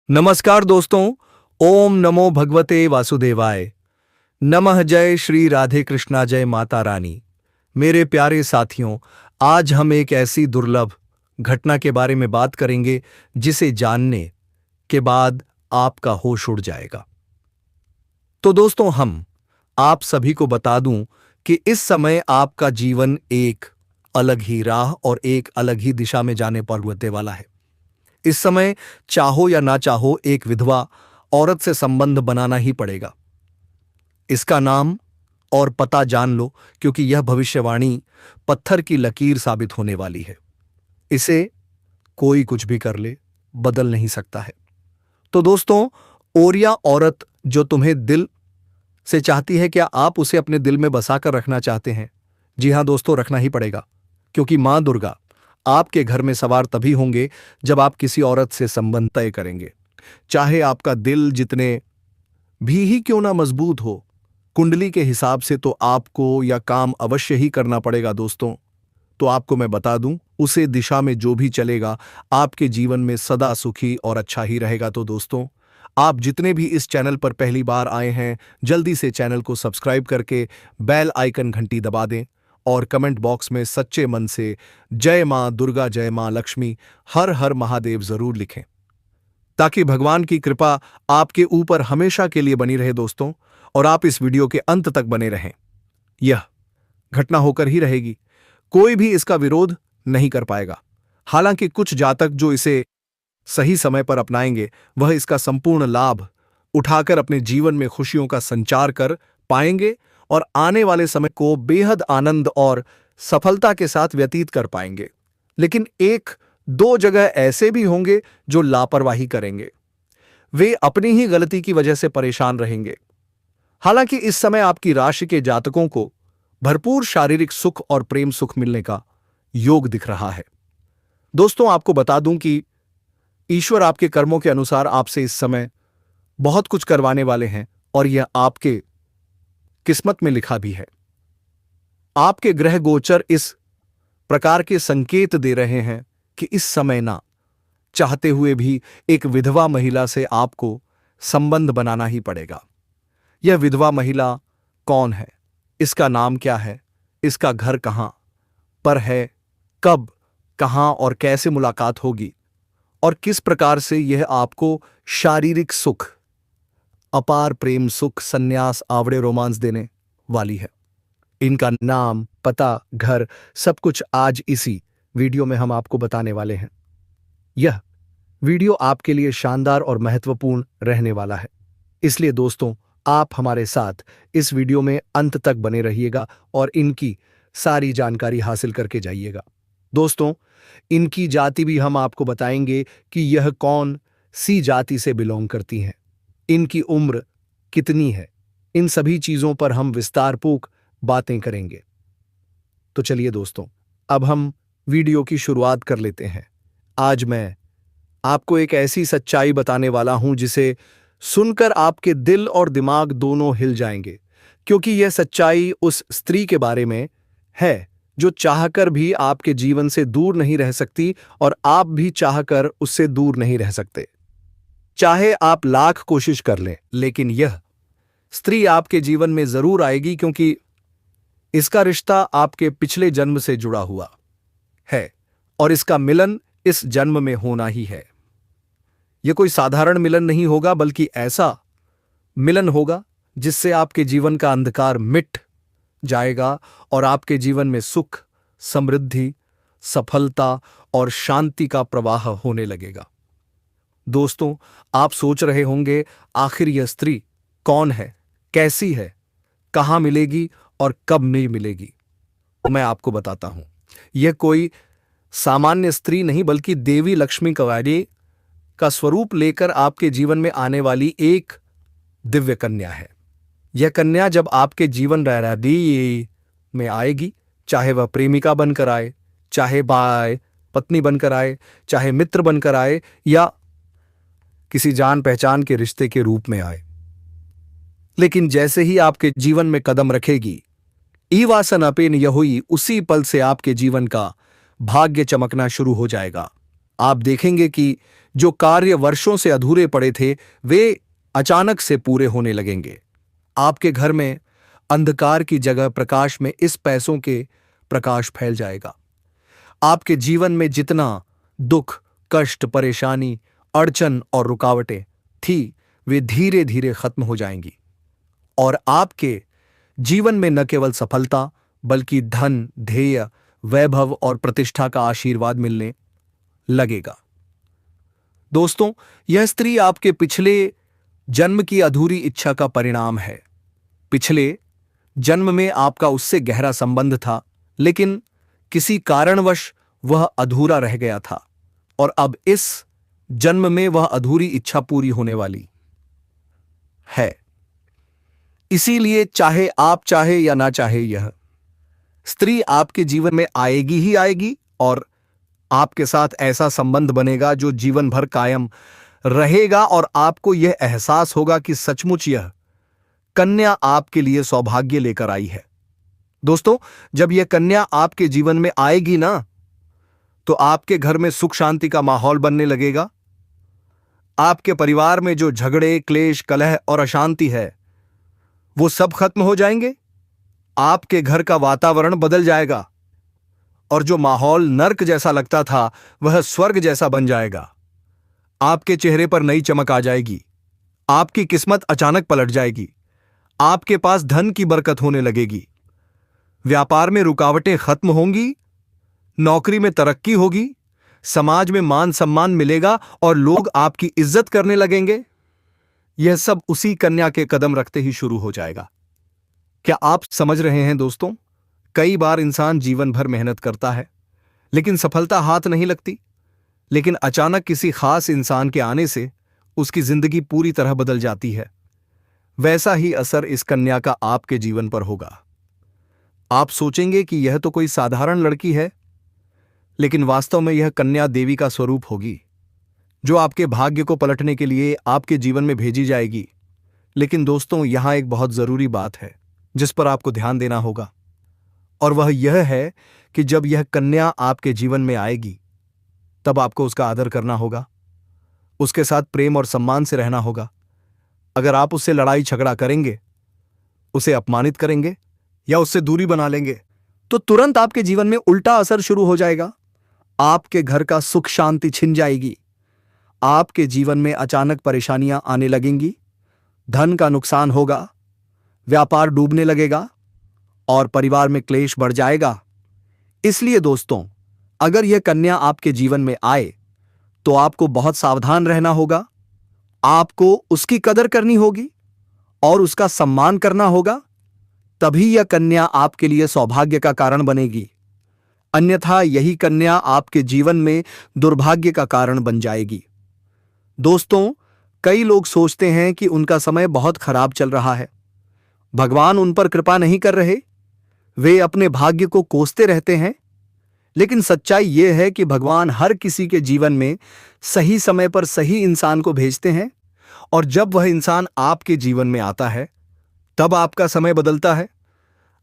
नमस्कार दोस्तों। ओम नमो भगवते वासुदेवाय। नमः। जय श्री राधे कृष्णा, जय माता रानी। मेरे प्यारे साथियों, आज हम एक ऐसी दुर्लभ घटना के बारे में बात करेंगे जिसे जानने के बाद आपका होश उड़ जाएगा। तो दोस्तों, हम आप सभी को बता दूं कि इस समय आपका जीवन एक अलग ही राह और एक अलग ही दिशा में जाने पर होने वाला है। इस समय चाहो या ना चाहो, एक विधवा औरत से संबंध बनाना ही पड़ेगा। इसका नाम और पता जान लो, क्योंकि यह भविष्यवाणी पत्थर की लकीर साबित होने वाली है। इसे कोई कुछ भी कर ले, बदल नहीं सकता है। तो दोस्तों, ओरिया औरत जो तुम्हें दिल से चाहती है, क्या आप उसे अपने दिल में बसाकर रखना चाहते हैं? जी हां दोस्तों, रखना ही पड़ेगा, क्योंकि मां दुर्गा आपके घर में सवार तभी होंगे जब आप किसी औरत से संबंध तय करेंगे। चाहे आपका दिल जितने भी ही क्यों ना मजबूत हो, कुंडली के हिसाब से तो आपको यह काम अवश्य ही करना पड़ेगा दोस्तों। तो आपको मैं बता दूं, उसे दिशा में जो भी चलेगा आपके जीवन में सदा सुखी और अच्छा ही रहेगा। तो दोस्तों, आप जितने भी इस चैनल पर पहली बार आए हैं, जल्दी से चैनल को सब्सक्राइब करके बेल आइकन घंटी दबा दें और कमेंट बॉक्स में सच्चे मन से जय मां दुर्गा, जय मां लक्ष्मी, हर हर महादेव जरूर लिखें, ताकि भगवान की कृपा आपके ऊपर हमेशा के लिए बनी रहे दोस्तों, और आप इस वीडियो के अंत तक बने रहें। यह घटना होकर ही रहेगी, कोई भी इसका विरोध नहीं कर पाएगा। हालांकि कुछ जातक जो इसे सही समय पर अपनाएंगे, वह इसका संपूर्ण लाभ उठाकर अपने जीवन में खुशियों का संचार कर पाएंगे और आने वाले समय को बेहद आनंद और सफलता के साथ व्यतीत कर पाएंगे। लेकिन एक दो जगह ऐसे भी होंगे जो लापरवाही करेंगे, वे अपनी ही गलती की वजह से परेशान रहेंगे। हालांकि इस समय आपकी राशि के जातकों को भरपूर शारीरिक सुख और प्रेम सुख मिलने का योग दिख रहा है। दोस्तों, आपको बता दूं कि ईश्वर आपके कर्मों के अनुसार आपसे इस समय बहुत कुछ करवाने वाले हैं, और यह आपके किस्मत में लिखा भी है। आपके ग्रह गोचर इस प्रकार के संकेत दे रहे हैं कि इस समय ना चाहते हुए भी एक विधवा महिला से आपको संबंध बनाना ही पड़ेगा। यह विधवा महिला कौन है, इसका नाम क्या है, इसका घर कहां पर है, कब, कहां और कैसे मुलाकात होगी, और किस प्रकार से यह आपको शारीरिक सुख, अपार प्रेम सुख, संन्यास, आवड़े रोमांस देने वाली है। इनका नाम, पता, घर, सब कुछ आज इसी वीडियो में हम आपको बताने वाले हैं। यह वीडियो आपके लिए शानदार और महत्वपूर्ण रहने वाला है, इसलिए दोस्तों, आप हमारे साथ इस वीडियो में अंत तक बने रहिएगा और इनकी सारी जानकारी हासिल करके जाइएगा। दोस्तों, इनकी जाति भी हम आपको बताएंगे कि यह कौन सी जाति से बिलोंग करती हैं, इनकी उम्र कितनी है, इन सभी चीजों पर हम विस्तारपूर्वक बातें करेंगे। तो चलिए दोस्तों, अब हम वीडियो की शुरुआत कर लेते हैं। आज मैं आपको एक ऐसी सच्चाई बताने वाला हूं जिसे सुनकर आपके दिल और दिमाग दोनों हिल जाएंगे, क्योंकि यह सच्चाई उस स्त्री के बारे में है जो चाहकर भी आपके जीवन से दूर नहीं रह सकती, और आप भी चाहकर उससे दूर नहीं रह सकते। चाहे आप लाख कोशिश कर लें, लेकिन यह स्त्री आपके जीवन में जरूर आएगी, क्योंकि इसका रिश्ता आपके पिछले जन्म से जुड़ा हुआ है और इसका मिलन इस जन्म में होना ही है। यह कोई साधारण मिलन नहीं होगा, बल्कि ऐसा मिलन होगा जिससे आपके जीवन का अंधकार मिट जाएगा और आपके जीवन में सुख, समृद्धि, सफलता और शांति का प्रवाह होने लगेगा। दोस्तों, आप सोच रहे होंगे, आखिर यह स्त्री कौन है, कैसी है, कहां मिलेगी और कब नहीं मिलेगी? मैं आपको बताता हूं। यह कोई सामान्य स्त्री नहीं, बल्कि देवी लक्ष्मी कवारी का स्वरूप लेकर आपके जीवन में आने वाली एक दिव्य कन्या है। यह कन्या जब आपके जीवन राधि में आएगी, चाहे वह प्रेमिका बनकर आए, चाहे पत्नी बनकर आए, चाहे मित्र बनकर आए, या किसी जान पहचान के रिश्ते के रूप में आए, लेकिन जैसे ही आपके जीवन में कदम रखेगी, ईवासन अपेन यहुई, उसी पल से आपके जीवन का भाग्य चमकना शुरू हो जाएगा। आप देखेंगे कि जो कार्य वर्षों से अधूरे पड़े थे वे अचानक से पूरे होने लगेंगे। आपके घर में अंधकार की जगह प्रकाश में इस पैसों के प्रकाश फैल जाएगा। आपके जीवन में जितना दुख, कष्ट, परेशानी, अड़चन और रुकावटें थी वे धीरे धीरे खत्म हो जाएंगी और आपके जीवन में न केवल सफलता बल्कि धन, ध्येय, वैभव और प्रतिष्ठा का आशीर्वाद मिलने लगेगा। दोस्तों, यह स्त्री आपके पिछले जन्म की अधूरी इच्छा का परिणाम है। पिछले जन्म में आपका उससे गहरा संबंध था, लेकिन किसी कारणवश वह अधूरा रह गया था और अब इस जन्म में वह अधूरी इच्छा पूरी होने वाली है। इसीलिए चाहे आप चाहे या ना चाहे, यह स्त्री आपके जीवन में आएगी ही आएगी और आपके साथ ऐसा संबंध बनेगा जो जीवन भर कायम रहेगा और आपको यह एहसास होगा कि सचमुच यह कन्या आपके लिए सौभाग्य लेकर आई है। दोस्तों, जब यह कन्या आपके जीवन में आएगी ना, तो आपके घर में सुख शांति का माहौल बनने लगेगा। आपके परिवार में जो झगड़े, क्लेश, कलह और अशांति है वो सब खत्म हो जाएंगे। आपके घर का वातावरण बदल जाएगा और जो माहौल नर्क जैसा लगता था वह स्वर्ग जैसा बन जाएगा। आपके चेहरे पर नई चमक आ जाएगी। आपकी किस्मत अचानक पलट जाएगी। आपके पास धन की बरकत होने लगेगी। व्यापार में रुकावटें खत्म होंगी। नौकरी में तरक्की होगी। समाज में मान सम्मान मिलेगा और लोग आपकी इज्जत करने लगेंगे। यह सब उसी कन्या के कदम रखते ही शुरू हो जाएगा। क्या आप समझ रहे हैं दोस्तों? कई बार इंसान जीवन भर मेहनत करता है लेकिन सफलता हाथ नहीं लगती, लेकिन अचानक किसी खास इंसान के आने से उसकी जिंदगी पूरी तरह बदल जाती है। वैसा ही असर इस कन्या का आपके जीवन पर होगा। आप सोचेंगे कि यह तो कोई साधारण लड़की है, लेकिन वास्तव में यह कन्या देवी का स्वरूप होगी जो आपके भाग्य को पलटने के लिए आपके जीवन में भेजी जाएगी। लेकिन दोस्तों, यहां एक बहुत जरूरी बात है जिस पर आपको ध्यान देना होगा, और वह यह है कि जब यह कन्या आपके जीवन में आएगी तब आपको उसका आदर करना होगा, उसके साथ प्रेम और सम्मान से रहना होगा। अगर आप उससे लड़ाई झगड़ा करेंगे, उसे अपमानित करेंगे या उससे दूरी बना लेंगे तो तुरंत आपके जीवन में उल्टा असर शुरू हो जाएगा। आपके घर का सुख शांति छिन जाएगी। आपके जीवन में अचानक परेशानियां आने लगेंगी। धन का नुकसान होगा। व्यापार डूबने लगेगा और परिवार में क्लेश बढ़ जाएगा। इसलिए दोस्तों, अगर यह कन्या आपके जीवन में आए तो आपको बहुत सावधान रहना होगा। आपको उसकी कदर करनी होगी और उसका सम्मान करना होगा। तभी यह कन्या आपके लिए सौभाग्य का कारण बनेगी। अन्यथा यही कन्या आपके जीवन में दुर्भाग्य का कारण बन जाएगी। दोस्तों, कई लोग सोचते हैं कि उनका समय बहुत खराब चल रहा है, भगवान उन पर कृपा नहीं कर रहे, वे अपने भाग्य को कोसते रहते हैं। लेकिन सच्चाई यह है कि भगवान हर किसी के जीवन में सही समय पर सही इंसान को भेजते हैं, और जब वह इंसान आपके जीवन में आता है तब आपका समय बदलता है।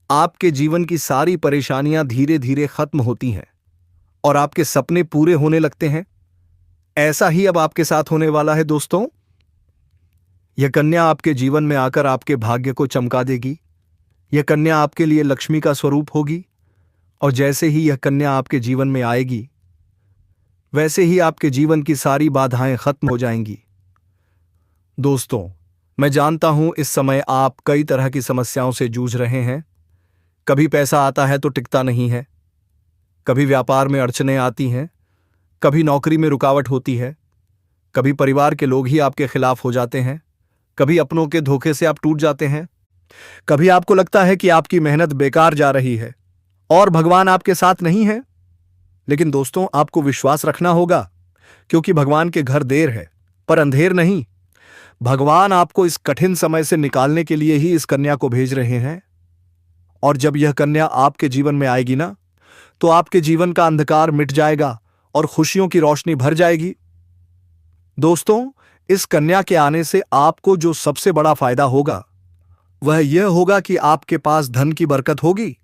आपके जीवन की सारी परेशानियां धीरे धीरे खत्म होती हैं और आपके सपने पूरे होने लगते हैं। ऐसा ही अब आपके साथ होने वाला है दोस्तों। यह कन्या आपके जीवन में आकर आपके भाग्य को चमका देगी। यह कन्या आपके लिए लक्ष्मी का स्वरूप होगी, और जैसे ही यह कन्या आपके जीवन में आएगी वैसे ही आपके जीवन की सारी बाधाएं खत्म हो जाएंगी। दोस्तों, मैं जानता हूं इस समय आप कई तरह की समस्याओं से जूझ रहे हैं। कभी पैसा आता है तो टिकता नहीं है, कभी व्यापार में अड़चनें आती हैं, कभी नौकरी में रुकावट होती है, कभी परिवार के लोग ही आपके खिलाफ हो जाते हैं, कभी अपनों के धोखे से आप टूट जाते हैं, कभी आपको लगता है कि आपकी मेहनत बेकार जा रही है और भगवान आपके साथ नहीं है। लेकिन दोस्तों, आपको विश्वास रखना होगा, क्योंकि भगवान के घर देर है पर अंधेर नहीं। भगवान आपको इस कठिन समय से निकालने के लिए ही इस कन्या को भेज रहे हैं, और जब यह कन्या आपके जीवन में आएगी ना, तो आपके जीवन का अंधकार मिट जाएगा और खुशियों की रोशनी भर जाएगी। दोस्तों, इस कन्या के आने से आपको जो सबसे बड़ा फायदा होगा वह यह होगा कि आपके पास धन की बरकत होगी।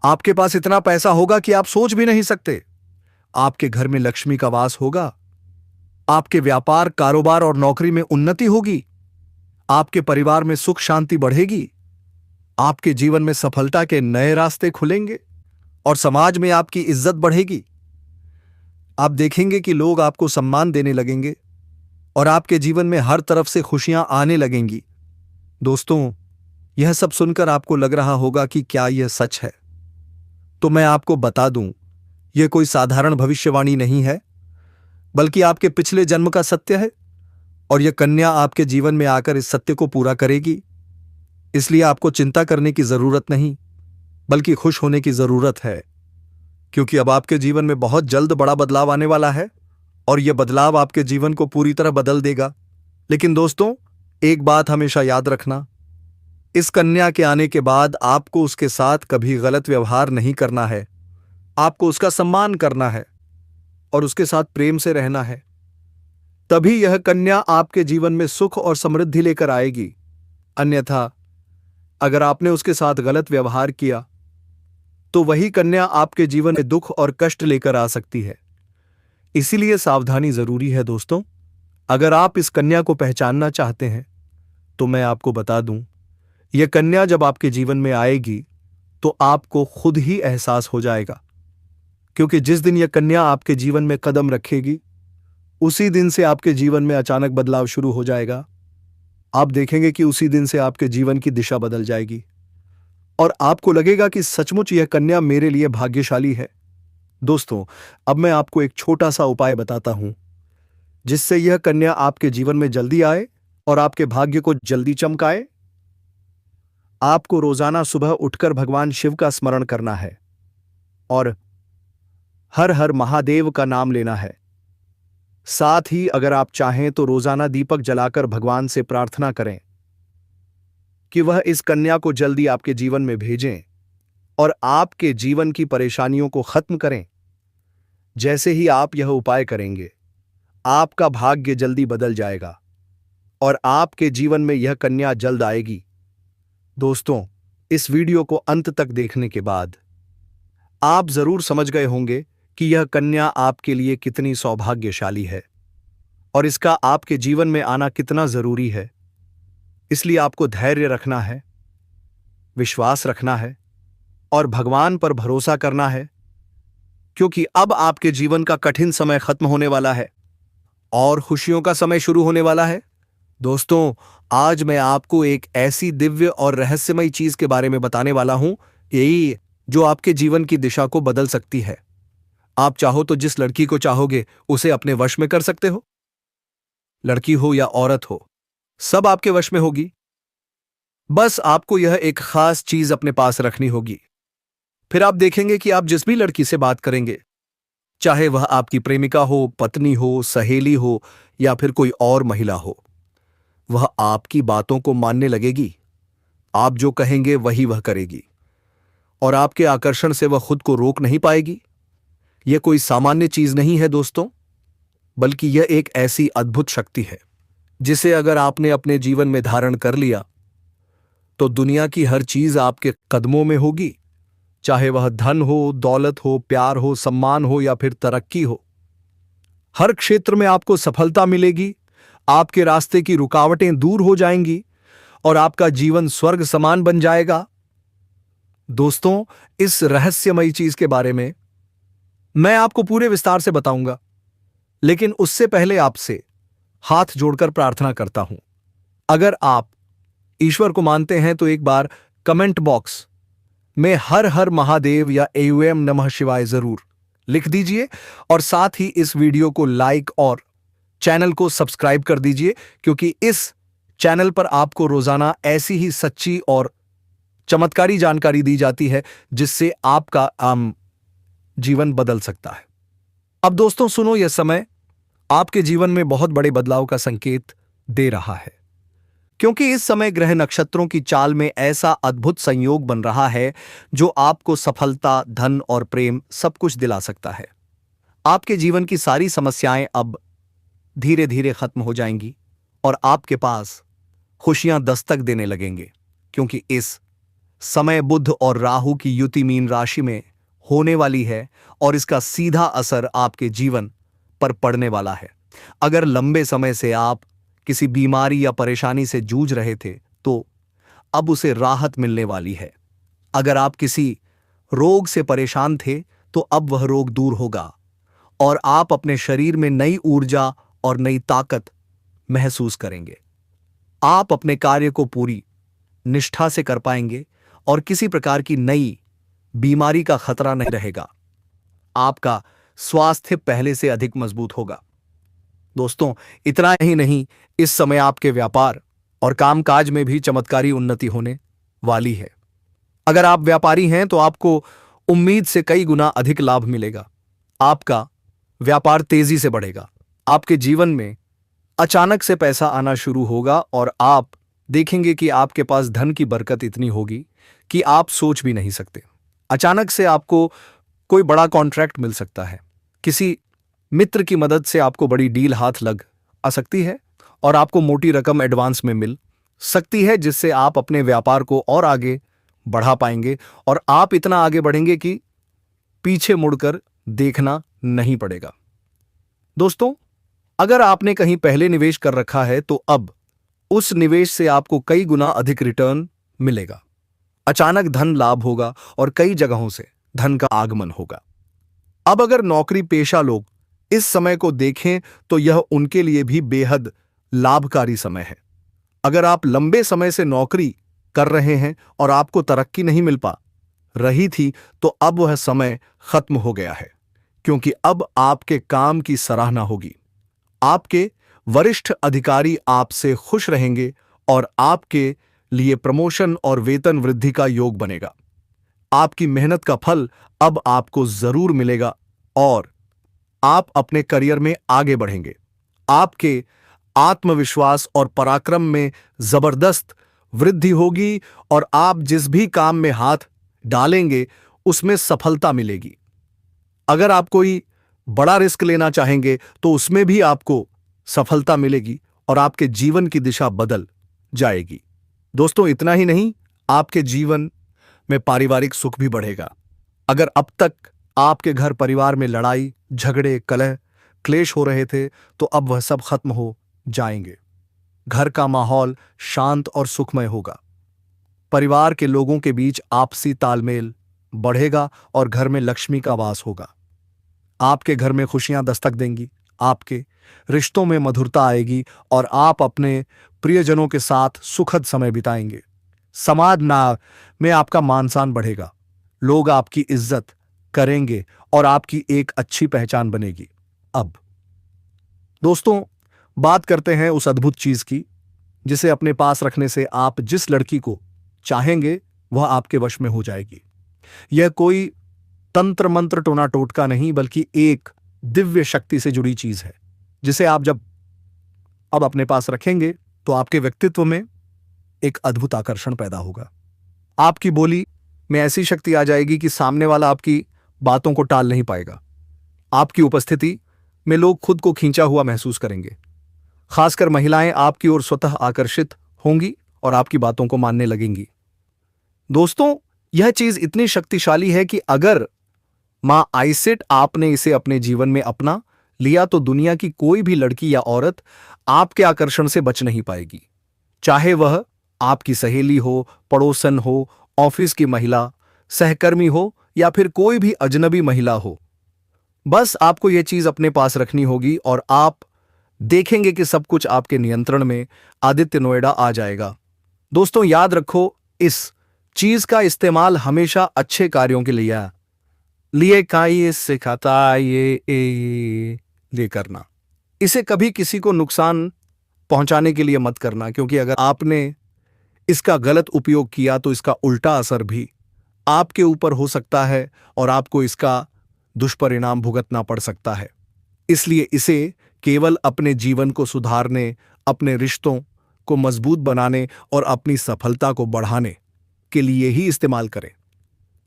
आपके पास इतना पैसा होगा कि आप सोच भी नहीं सकते। आपके घर में लक्ष्मी का वास होगा। आपके व्यापार, कारोबार और नौकरी में उन्नति होगी। आपके परिवार में सुख शांति बढ़ेगी। आपके जीवन में सफलता के नए रास्ते खुलेंगे और समाज में आपकी इज्जत बढ़ेगी। आप देखेंगे कि लोग आपको सम्मान देने लगेंगे और आपके जीवन में हर तरफ से खुशियां आने लगेंगी। दोस्तों, यह सब सुनकर आपको लग रहा होगा कि क्या यह सच है? तो मैं आपको बता दूं, यह कोई साधारण भविष्यवाणी नहीं है, बल्कि आपके पिछले जन्म का सत्य है और यह कन्या आपके जीवन में आकर इस सत्य को पूरा करेगी। इसलिए आपको चिंता करने की जरूरत नहीं, बल्कि खुश होने की जरूरत है, क्योंकि अब आपके जीवन में बहुत जल्द बड़ा बदलाव आने वाला है और यह बदलाव आपके जीवन को पूरी तरह बदल देगा। लेकिन दोस्तों, एक बात हमेशा याद रखना, इस कन्या के आने के बाद आपको उसके साथ कभी गलत व्यवहार नहीं करना है। आपको उसका सम्मान करना है और उसके साथ प्रेम से रहना है। तभी यह कन्या आपके जीवन में सुख और समृद्धि लेकर आएगी। अन्यथा अगर आपने उसके साथ गलत व्यवहार किया तो वही कन्या आपके जीवन में दुख और कष्ट लेकर आ सकती है। इसीलिए सावधानी जरूरी है दोस्तों। अगर आप इस कन्या को पहचानना चाहते हैं तो मैं आपको बता दूं, यह कन्या जब आपके जीवन में आएगी तो आपको खुद ही एहसास हो जाएगा, क्योंकि जिस दिन यह कन्या आपके जीवन में कदम रखेगी उसी दिन से आपके जीवन में अचानक बदलाव शुरू हो जाएगा। आप देखेंगे कि उसी दिन से आपके जीवन की दिशा बदल जाएगी और आपको लगेगा कि सचमुच यह कन्या मेरे लिए भाग्यशाली है। दोस्तों, अब मैं आपको एक छोटा सा उपाय बताता हूं, जिससे यह कन्या आपके जीवन में जल्दी आए और आपके भाग्य को जल्दी चमकाए। आपको रोजाना सुबह उठकर भगवान शिव का स्मरण करना है और हर हर महादेव का नाम लेना है। साथ ही अगर आप चाहें तो रोजाना दीपक जलाकर भगवान से प्रार्थना करें कि वह इस कन्या को जल्दी आपके जीवन में भेजें और आपके जीवन की परेशानियों को खत्म करें। जैसे ही आप यह उपाय करेंगे, आपका भाग्य जल्दी बदल जाएगा और आपके जीवन में यह कन्या जल्द आएगी। दोस्तों, इस वीडियो को अंत तक देखने के बाद आप जरूर समझ गए होंगे कि यह कन्या आपके लिए कितनी सौभाग्यशाली है और इसका आपके जीवन में आना कितना जरूरी है। इसलिए आपको धैर्य रखना है, विश्वास रखना है और भगवान पर भरोसा करना है, क्योंकि अब आपके जीवन का कठिन समय खत्म होने वाला है और खुशियों का समय शुरू होने वाला है। दोस्तों, आज मैं आपको एक ऐसी दिव्य और रहस्यमयी चीज के बारे में बताने वाला हूं, यही जो आपके जीवन की दिशा को बदल सकती है। आप चाहो तो जिस लड़की को चाहोगे उसे अपने वश में कर सकते हो। लड़की हो या औरत हो, सब आपके वश में होगी। बस आपको यह एक खास चीज अपने पास रखनी होगी। फिर आप देखेंगे कि आप जिस भी लड़की से बात करेंगे, चाहे वह आपकी प्रेमिका हो, पत्नी हो, सहेली हो या फिर कोई और महिला हो, वह आपकी बातों को मानने लगेगी। आप जो कहेंगे वही वह करेगी और आपके आकर्षण से वह खुद को रोक नहीं पाएगी। यह कोई सामान्य चीज नहीं है दोस्तों, बल्कि यह एक ऐसी अद्भुत शक्ति है जिसे अगर आपने अपने जीवन में धारण कर लिया तो दुनिया की हर चीज आपके कदमों में होगी। चाहे वह धन हो, दौलत हो, प्यार हो, सम्मान हो या फिर तरक्की हो, हर क्षेत्र में आपको सफलता मिलेगी। आपके रास्ते की रुकावटें दूर हो जाएंगी और आपका जीवन स्वर्ग समान बन जाएगा। दोस्तों, इस रहस्यमयी चीज के बारे में मैं आपको पूरे विस्तार से बताऊंगा, लेकिन उससे पहले आपसे हाथ जोड़कर प्रार्थना करता हूं। अगर आप ईश्वर को मानते हैं तो एक बार कमेंट बॉक्स में हर हर महादेव या एओएम नमः शिवाय जरूर लिख दीजिए और साथ ही इस वीडियो को लाइक और चैनल को सब्सक्राइब कर दीजिए, क्योंकि इस चैनल पर आपको रोजाना ऐसी ही सच्ची और चमत्कारी जानकारी दी जाती है जिससे आपका आम जीवन बदल सकता है। अब दोस्तों सुनो, यह समय आपके जीवन में बहुत बड़े बदलाव का संकेत दे रहा है, क्योंकि इस समय ग्रह नक्षत्रों की चाल में ऐसा अद्भुत संयोग बन रहा है जो आपको सफलता, धन और प्रेम सब कुछ दिला सकता है। आपके जीवन की सारी समस्याएं अब धीरे धीरे खत्म हो जाएंगी और आपके पास खुशियां दस्तक देने लगेंगे, क्योंकि इस समय बुध और राहु की युति मीन राशि में होने वाली है और इसका सीधा असर आपके जीवन पर पड़ने वाला है। अगर लंबे समय से आप किसी बीमारी या परेशानी से जूझ रहे थे तो अब उसे राहत मिलने वाली है। अगर आप किसी रोग से परेशान थे तो अब वह रोग दूर होगा और आप अपने शरीर में नई ऊर्जा और नई ताकत महसूस करेंगे। आप अपने कार्य को पूरी निष्ठा से कर पाएंगे और किसी प्रकार की नई बीमारी का खतरा नहीं रहेगा। आपका स्वास्थ्य पहले से अधिक मजबूत होगा। दोस्तों, इतना ही नहीं, इस समय आपके व्यापार और कामकाज में भी चमत्कारी उन्नति होने वाली है। अगर आप व्यापारी हैं तो आपको उम्मीद से कई गुना अधिक लाभ मिलेगा। आपका व्यापार तेजी से बढ़ेगा। आपके जीवन में अचानक से पैसा आना शुरू होगा और आप देखेंगे कि आपके पास धन की बरकत इतनी होगी कि आप सोच भी नहीं सकते। अचानक से आपको कोई बड़ा कॉन्ट्रैक्ट मिल सकता है। किसी मित्र की मदद से आपको बड़ी डील हाथ लग आ सकती है और आपको मोटी रकम एडवांस में मिल सकती है, जिससे आप अपने व्यापार को और आगे बढ़ा पाएंगे और आप इतना आगे बढ़ेंगे कि पीछे मुड़कर देखना नहीं पड़ेगा। दोस्तों, अगर आपने कहीं पहले निवेश कर रखा है तो अब उस निवेश से आपको कई गुना अधिक रिटर्न मिलेगा। अचानक धन लाभ होगा और कई जगहों से धन का आगमन होगा। अब अगर नौकरी पेशा लोग इस समय को देखें तो यह उनके लिए भी बेहद लाभकारी समय है। अगर आप लंबे समय से नौकरी कर रहे हैं और आपको तरक्की नहीं मिल पा रही थी तो अब वह समय खत्म हो गया है, क्योंकि अब आपके काम की सराहना होगी। आपके वरिष्ठ अधिकारी आपसे खुश रहेंगे और आपके लिए प्रमोशन और वेतन वृद्धि का योग बनेगा। आपकी मेहनत का फल अब आपको जरूर मिलेगा और आप अपने करियर में आगे बढ़ेंगे। आपके आत्मविश्वास और पराक्रम में जबरदस्त वृद्धि होगी और आप जिस भी काम में हाथ डालेंगे उसमें सफलता मिलेगी। अगर आप कोई बड़ा रिस्क लेना चाहेंगे तो उसमें भी आपको सफलता मिलेगी और आपके जीवन की दिशा बदल जाएगी। दोस्तों, इतना ही नहीं, आपके जीवन में पारिवारिक सुख भी बढ़ेगा। अगर अब तक आपके घर परिवार में लड़ाई झगड़े कलह क्लेश हो रहे थे तो अब वह सब खत्म हो जाएंगे। घर का माहौल शांत और सुखमय होगा। परिवार के लोगों के बीच आपसी तालमेल बढ़ेगा और घर में लक्ष्मी का वास होगा। आपके घर में खुशियां दस्तक देंगी, आपके रिश्तों में मधुरता आएगी और आप अपने प्रियजनों के साथ सुखद समय बिताएंगे। समाज में आपका मान सम्मान बढ़ेगा। लोग आपकी इज्जत करेंगे और आपकी एक अच्छी पहचान बनेगी। अब दोस्तों, बात करते हैं उस अद्भुत चीज की जिसे अपने पास रखने से आप जिस लड़की को चाहेंगे वह आपके वश में हो जाएगी। यह कोई तंत्र मंत्र टोना टोटका नहीं, बल्कि एक दिव्य शक्ति से जुड़ी चीज है जिसे आप जब अब अपने पास रखेंगे तो आपके व्यक्तित्व में एक अद्भुत आकर्षण पैदा होगा। आपकी बोली में ऐसी शक्ति आ जाएगी कि सामने वाला आपकी बातों को टाल नहीं पाएगा। आपकी उपस्थिति में लोग खुद को खींचा हुआ महसूस करेंगे। खासकर महिलाएं आपकी ओर स्वतः आकर्षित होंगी और आपकी बातों को मानने लगेंगी। दोस्तों, यह चीज इतनी शक्तिशाली है कि अगर मां आइसेट आपने इसे अपने जीवन में अपना लिया तो दुनिया की कोई भी लड़की या औरत आपके आकर्षण से बच नहीं पाएगी। चाहे वह आपकी सहेली हो, पड़ोसन हो, ऑफिस की महिला, सहकर्मी हो या फिर कोई भी अजनबी महिला हो। बस आपको यह चीज अपने पास रखनी होगी और आप देखेंगे कि सब कुछ आपके नियंत्रण में आदित्य नोएडा आ जाएगा। दोस्तों, याद रखो, इस चीज का इस्तेमाल हमेशा अच्छे कार्यों के लिए काई सिखाता ये करना। इसे कभी किसी को नुकसान पहुंचाने के लिए मत करना, क्योंकि अगर आपने इसका गलत उपयोग किया तो इसका उल्टा असर भी आपके ऊपर हो सकता है और आपको इसका दुष्परिणाम भुगतना पड़ सकता है। इसलिए इसे केवल अपने जीवन को सुधारने, अपने रिश्तों को मजबूत बनाने और अपनी सफलता को बढ़ाने के लिए ही इस्तेमाल करें,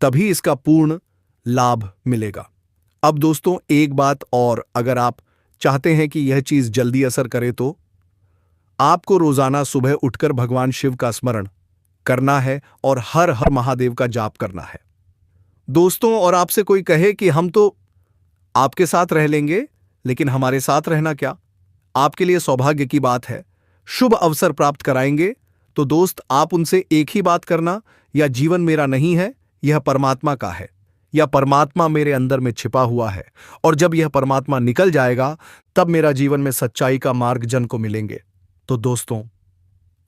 तभी इसका पूर्ण लाभ मिलेगा। अब दोस्तों, एक बात और, अगर आप चाहते हैं कि यह चीज जल्दी असर करे तो आपको रोजाना सुबह उठकर भगवान शिव का स्मरण करना है और हर हर महादेव का जाप करना है। दोस्तों, और आपसे कोई कहे कि हम तो आपके साथ रह लेंगे, लेकिन हमारे साथ रहना क्या? आपके लिए सौभाग्य की बात है, शुभ अवसर प्राप्त कराएंगे। तो दोस्त, आप उनसे एक ही बात करना, या जीवन मेरा नहीं है, यह परमात्मा का है, या परमात्मा मेरे अंदर में छिपा हुआ है, और जब यह परमात्मा निकल जाएगा तब मेरा जीवन में सच्चाई का मार्ग जन को मिलेंगे। तो दोस्तों,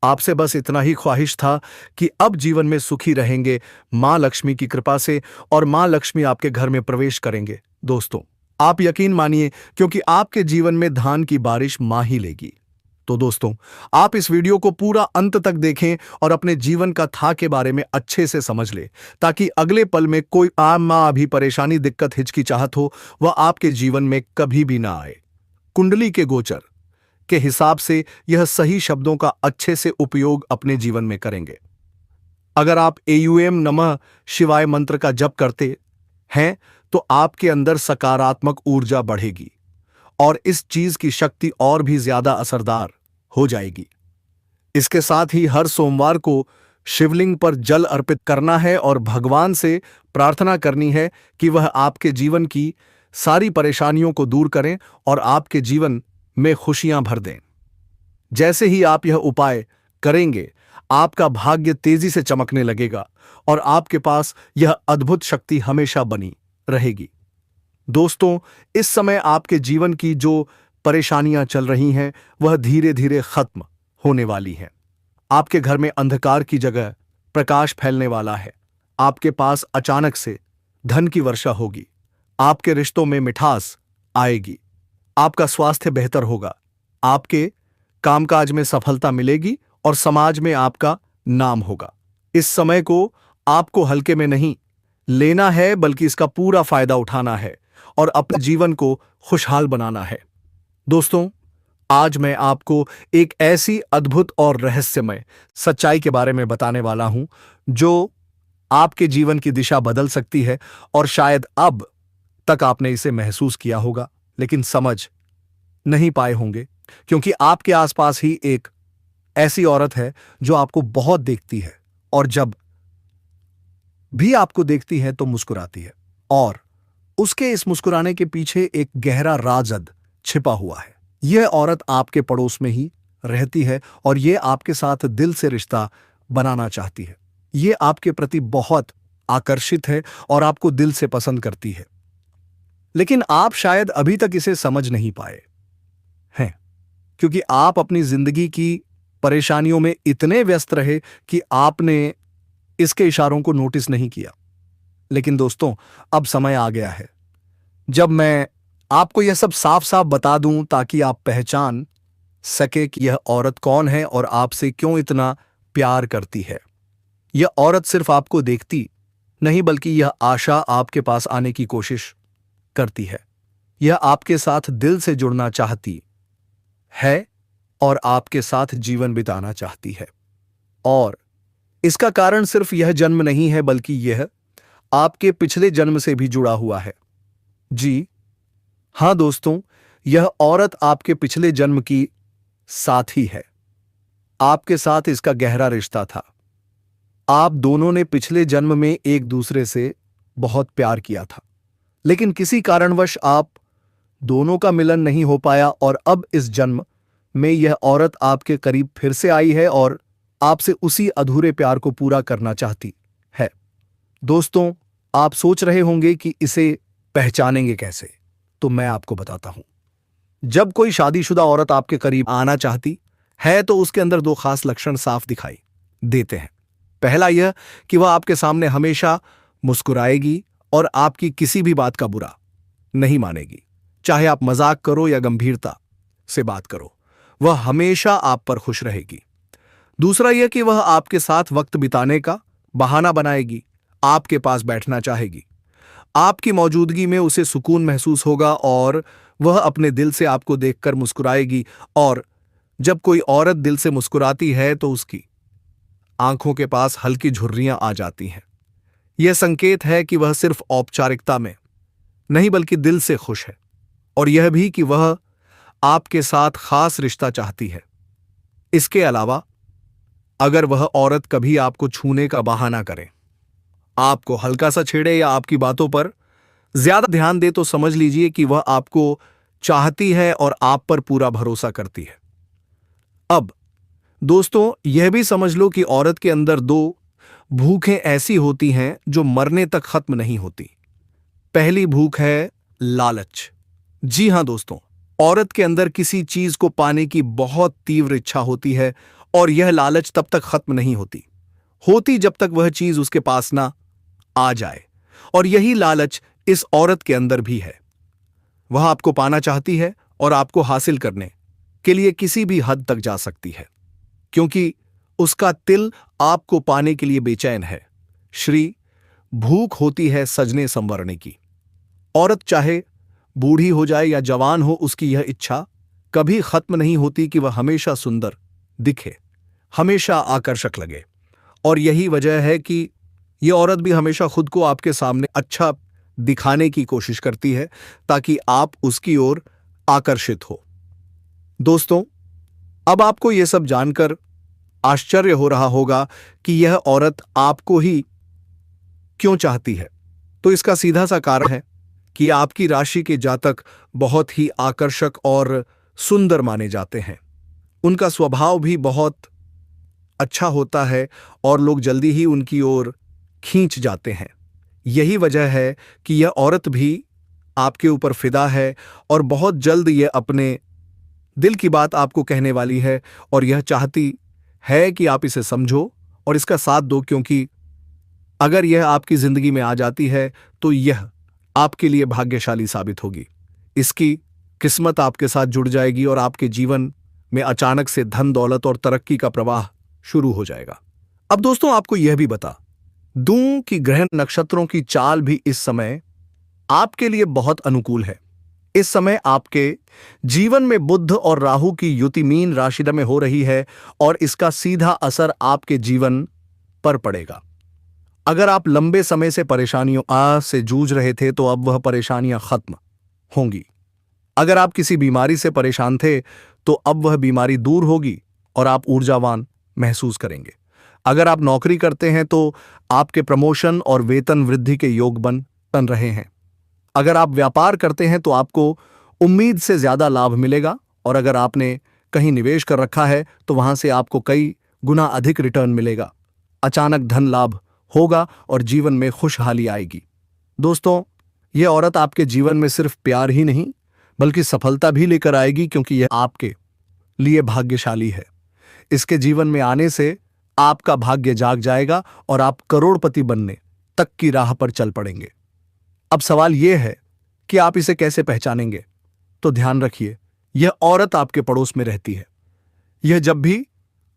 आपसे बस इतना ही ख्वाहिश था कि अब जीवन में सुखी रहेंगे मां लक्ष्मी की कृपा से, और मां लक्ष्मी आपके घर में प्रवेश करेंगे। दोस्तों, आप यकीन मानिए, क्योंकि आपके जीवन में धान की बारिश मां ही लेगी। तो दोस्तों, आप इस वीडियो को पूरा अंत तक देखें और अपने जीवन का था के बारे में अच्छे से समझ ले, ताकि अगले पल में कोई आम मां भी परेशानी, दिक्कत, हिचकिचाहट हो, वह आपके जीवन में कभी भी ना आए। कुंडली के गोचर के हिसाब से यह सही शब्दों का अच्छे से उपयोग अपने जीवन में करेंगे। अगर आप एयूएम नमः शिवाय मंत्र का जप करते हैं तो आपके अंदर सकारात्मक ऊर्जा बढ़ेगी और इस चीज की शक्ति और भी ज्यादा असरदार हो जाएगी। इसके साथ ही हर सोमवार को शिवलिंग पर जल अर्पित करना है और भगवान से प्रार्थना करनी है कि वह आपके जीवन की सारी परेशानियों को दूर करें और आपके जीवन में खुशियां भर दें। जैसे ही आप यह उपाय करेंगे, आपका भाग्य तेजी से चमकने लगेगा और आपके पास यह अद्भुत शक्ति हमेशा बनी रहेगी। दोस्तों, इस समय आपके जीवन की जो परेशानियां चल रही हैं वह धीरे धीरे खत्म होने वाली हैं। आपके घर में अंधकार की जगह प्रकाश फैलने वाला है। आपके पास अचानक से धन की वर्षा होगी। आपके रिश्तों में मिठास आएगी। आपका स्वास्थ्य बेहतर होगा। आपके कामकाज में सफलता मिलेगी और समाज में आपका नाम होगा। इस समय को आपको हल्के में नहीं लेना है, बल्कि इसका पूरा फायदा उठाना है और अपने जीवन को खुशहाल बनाना है। दोस्तों, आज मैं आपको एक ऐसी अद्भुत और रहस्यमय सच्चाई के बारे में बताने वाला हूं जो आपके जीवन की दिशा बदल सकती है, और शायद अब तक आपने इसे महसूस किया होगा लेकिन समझ नहीं पाए होंगे, क्योंकि आपके आसपास ही एक ऐसी औरत है जो आपको बहुत देखती है और जब भी आपको देखती है तो मुस्कुराती है, और उसके इस मुस्कुराने के पीछे एक गहरा राज छिपा हुआ है। यह औरत आपके पड़ोस में ही रहती है और यह आपके साथ दिल से रिश्ता बनाना चाहती है। यह आपके प्रति बहुत आकर्षित है और आपको दिल से पसंद करती है, लेकिन आप शायद अभी तक इसे समझ नहीं पाए हैं, क्योंकि आप अपनी जिंदगी की परेशानियों में इतने व्यस्त रहे कि आपने इसके इशारों को नोटिस नहीं किया। लेकिन दोस्तों, अब समय आ गया है जब मैं आपको यह सब साफ साफ बता दूं, ताकि आप पहचान सके कि यह औरत कौन है और आपसे क्यों इतना प्यार करती है। यह औरत सिर्फ आपको देखती नहीं, बल्कि यह आशा आपके पास आने की कोशिश करती है। यह आपके साथ दिल से जुड़ना चाहती है और आपके साथ जीवन बिताना चाहती है, और इसका कारण सिर्फ यह जन्म नहीं है, बल्कि यह आपके पिछले जन्म से भी जुड़ा हुआ है। जी हां दोस्तों, यह औरत आपके पिछले जन्म की साथी है। आपके साथ इसका गहरा रिश्ता था। आप दोनों ने पिछले जन्म में एक दूसरे से बहुत प्यार किया था, लेकिन किसी कारणवश आप दोनों का मिलन नहीं हो पाया, और अब इस जन्म में यह औरत आपके करीब फिर से आई है और आपसे उसी अधूरे प्यार को पूरा करना चाहती है। दोस्तों, आप सोच रहे होंगे कि इसे पहचानेंगे कैसे, तो मैं आपको बताता हूं। जब कोई शादीशुदा औरत आपके करीब आना चाहती है तो उसके अंदर दो खास लक्षण साफ दिखाई देते हैं। पहला यह कि वह आपके सामने हमेशा मुस्कुराएगी और आपकी किसी भी बात का बुरा नहीं मानेगी, चाहे आप मजाक करो या गंभीरता से बात करो, वह हमेशा आप पर खुश रहेगी। दूसरा यह कि वह आपके साथ वक्त बिताने का बहाना बनाएगी, आपके पास बैठना चाहेगी। आपकी मौजूदगी में उसे सुकून महसूस होगा और वह अपने दिल से आपको देखकर मुस्कुराएगी, और जब कोई औरत दिल से मुस्कुराती है तो उसकी आंखों के पास हल्की झुर्रियां आ जाती हैं। यह संकेत है कि वह सिर्फ औपचारिकता में नहीं बल्कि दिल से खुश है, और यह भी कि वह आपके साथ खास रिश्ता चाहती है। इसके अलावा अगर वह औरत कभी आपको छूने का बहाना करे, आपको हल्का सा छेड़े या आपकी बातों पर ज्यादा ध्यान दे, तो समझ लीजिए कि वह आपको चाहती है और आप पर पूरा भरोसा करती है। अब दोस्तों, यह भी समझ लो कि औरत के अंदर दो भूखें ऐसी होती हैं जो मरने तक खत्म नहीं होती। पहली भूख है लालच। जी हां दोस्तों, औरत के अंदर किसी चीज को पाने की बहुत तीव्र इच्छा होती है और यह लालच तब तक खत्म नहीं होती जब तक वह चीज उसके पास ना आ जाए। और यही लालच इस औरत के अंदर भी है। वह आपको पाना चाहती है और आपको हासिल करने के लिए किसी भी हद तक जा सकती है, क्योंकि उसका तिल आपको पाने के लिए बेचैन है। श्री भूख होती है सजने संवरने की। औरत चाहे बूढ़ी हो जाए या जवान हो, उसकी यह इच्छा कभी खत्म नहीं होती कि वह हमेशा सुंदर दिखे, हमेशा आकर्षक लगे। और यही वजह है कि यह औरत भी हमेशा खुद को आपके सामने अच्छा दिखाने की कोशिश करती है ताकि आप उसकी ओर आकर्षित हो। दोस्तों, अब आपको यह सब जानकर आश्चर्य हो रहा होगा कि यह औरत आपको ही क्यों चाहती है। तो इसका सीधा सा कारण है कि आपकी राशि के जातक बहुत ही आकर्षक और सुंदर माने जाते हैं। उनका स्वभाव भी बहुत अच्छा होता है और लोग जल्दी ही उनकी ओर खींच जाते हैं। यही वजह है कि यह औरत भी आपके ऊपर फिदा है और बहुत जल्द यह अपने दिल की बात आपको कहने वाली है और यह चाहती है कि आप इसे समझो और इसका साथ दो, क्योंकि अगर यह आपकी जिंदगी में आ जाती है तो यह आपके लिए भाग्यशाली साबित होगी। इसकी किस्मत आपके साथ जुड़ जाएगी और आपके जीवन में अचानक से धन दौलत और तरक्की का प्रवाह शुरू हो जाएगा। अब दोस्तों, आपको यह भी बता दूं कि ग्रह नक्षत्रों की चाल भी इस समय आपके लिए बहुत अनुकूल है। इस समय आपके जीवन में बुध और राहु की युति मीन राशि में हो रही है और इसका सीधा असर आपके जीवन पर पड़ेगा। अगर आप लंबे समय से परेशानियों से जूझ रहे थे तो अब वह परेशानियां खत्म होंगी। अगर आप किसी बीमारी से परेशान थे तो अब वह बीमारी दूर होगी और आप ऊर्जावान महसूस करेंगे। अगर आप नौकरी करते हैं तो आपके प्रमोशन और वेतन वृद्धि के योग बन रहे हैं। अगर आप व्यापार करते हैं तो आपको उम्मीद से ज्यादा लाभ मिलेगा और अगर आपने कहीं निवेश कर रखा है तो वहां से आपको कई गुना अधिक रिटर्न मिलेगा। अचानक धन लाभ होगा और जीवन में खुशहाली आएगी। दोस्तों, यह औरत आपके जीवन में सिर्फ प्यार ही नहीं बल्कि सफलता भी लेकर आएगी, क्योंकि यह आपके लिए भाग्यशाली है। इसके जीवन में आने से आपका भाग्य जाग जाएगा और आप करोड़पति बनने तक की राह पर चल पड़ेंगे। अब सवाल यह है कि आप इसे कैसे पहचानेंगे। तो ध्यान रखिए, यह औरत आपके पड़ोस में रहती है। यह जब भी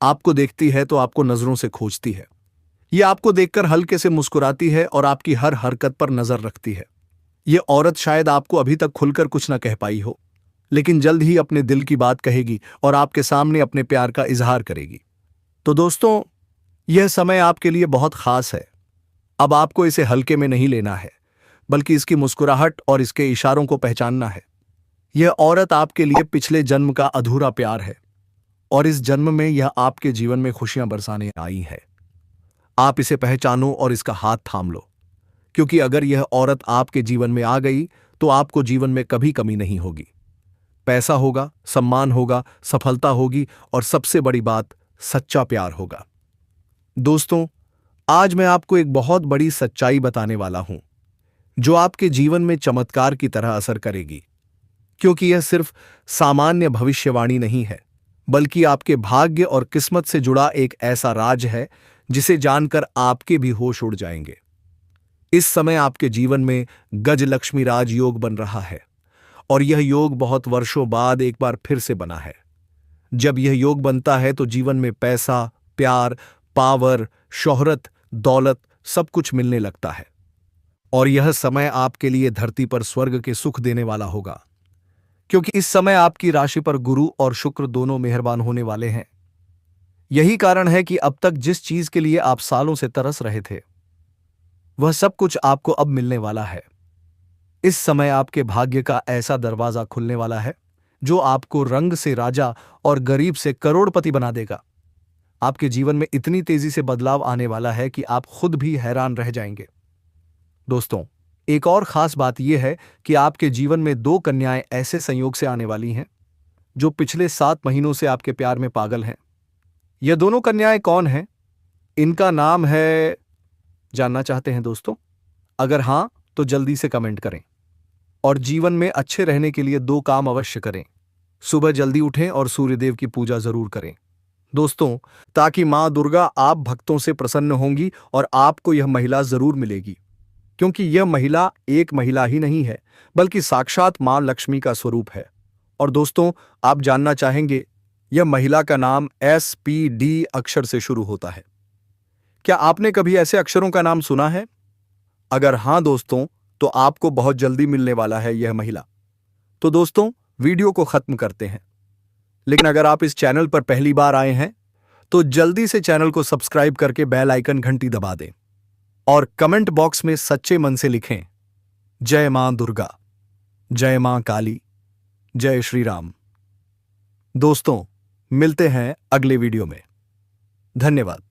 आपको देखती है तो आपको नजरों से खोजती है। यह आपको देखकर हल्के से मुस्कुराती है और आपकी हर हरकत पर नजर रखती है। यह औरत शायद आपको अभी तक खुलकर कुछ न कह पाई हो, लेकिन जल्द ही अपने दिल की बात कहेगी और आपके सामने अपने प्यार का इजहार करेगी। तो दोस्तों, यह समय आपके लिए बहुत खास है। अब आपको इसे हल्के में नहीं लेना है, बल्कि इसकी मुस्कुराहट और इसके इशारों को पहचानना है। यह औरत आपके लिए पिछले जन्म का अधूरा प्यार है और इस जन्म में यह आपके जीवन में खुशियां बरसाने आई है। आप इसे पहचानो और इसका हाथ थाम लो, क्योंकि अगर यह औरत आपके जीवन में आ गई तो आपको जीवन में कभी कमी नहीं होगी। पैसा होगा, सम्मान होगा, सफलता होगी और सबसे बड़ी बात, सच्चा प्यार होगा। दोस्तों, आज मैं आपको एक बहुत बड़ी सच्चाई बताने वाला हूं जो आपके जीवन में चमत्कार की तरह असर करेगी, क्योंकि यह सिर्फ सामान्य भविष्यवाणी नहीं है, बल्कि आपके भाग्य और किस्मत से जुड़ा एक ऐसा राज है जिसे जानकर आपके भी होश उड़ जाएंगे। इस समय आपके जीवन में गजलक्ष्मी राज योग बन रहा है और यह योग बहुत वर्षों बाद एक बार फिर से बना है। जब यह योग बनता है तो जीवन में पैसा, प्यार, पावर, शोहरत, दौलत सब कुछ मिलने लगता है और यह समय आपके लिए धरती पर स्वर्ग के सुख देने वाला होगा, क्योंकि इस समय आपकी राशि पर गुरु और शुक्र दोनों मेहरबान होने वाले हैं। यही कारण है कि अब तक जिस चीज के लिए आप सालों से तरस रहे थे वह सब कुछ आपको अब मिलने वाला है। इस समय आपके भाग्य का ऐसा दरवाजा खुलने वाला है जो आपको रंग से राजा और गरीब से करोड़पति बना देगा। आपके जीवन में इतनी तेजी से बदलाव आने वाला है कि आप खुद भी हैरान रह जाएंगे। दोस्तों, एक और खास बात यह है कि आपके जीवन में दो कन्याएं ऐसे संयोग से आने वाली हैं जो पिछले 7 महीनों से आपके प्यार में पागल हैं। यह दोनों कन्याएं कौन हैं? इनका नाम है, जानना चाहते हैं दोस्तों? अगर हां तो जल्दी से कमेंट करें। और जीवन में अच्छे रहने के लिए दो काम अवश्य करें। सुबह जल्दी उठें और सूर्यदेव की पूजा जरूर करें दोस्तों, ताकि मां दुर्गा आप भक्तों से प्रसन्न होंगी और आपको यह महिला जरूर मिलेगी, क्योंकि यह महिला एक महिला ही नहीं है बल्कि साक्षात मां लक्ष्मी का स्वरूप है। और दोस्तों, आप जानना चाहेंगे, यह महिला का नाम SPD अक्षर से शुरू होता है। क्या आपने कभी ऐसे अक्षरों का नाम सुना है? अगर हां दोस्तों, तो आपको बहुत जल्दी मिलने वाला है यह महिला। तो दोस्तों, वीडियो को खत्म करते हैं, लेकिन अगर आप इस चैनल पर पहली बार आए हैं तो जल्दी से चैनल को सब्सक्राइब करके बेल आइकन घंटी दबा दें और कमेंट बॉक्स में सच्चे मन से लिखें, जय मां दुर्गा, जय मां काली, जय श्री राम। दोस्तों, मिलते हैं अगले वीडियो में। धन्यवाद।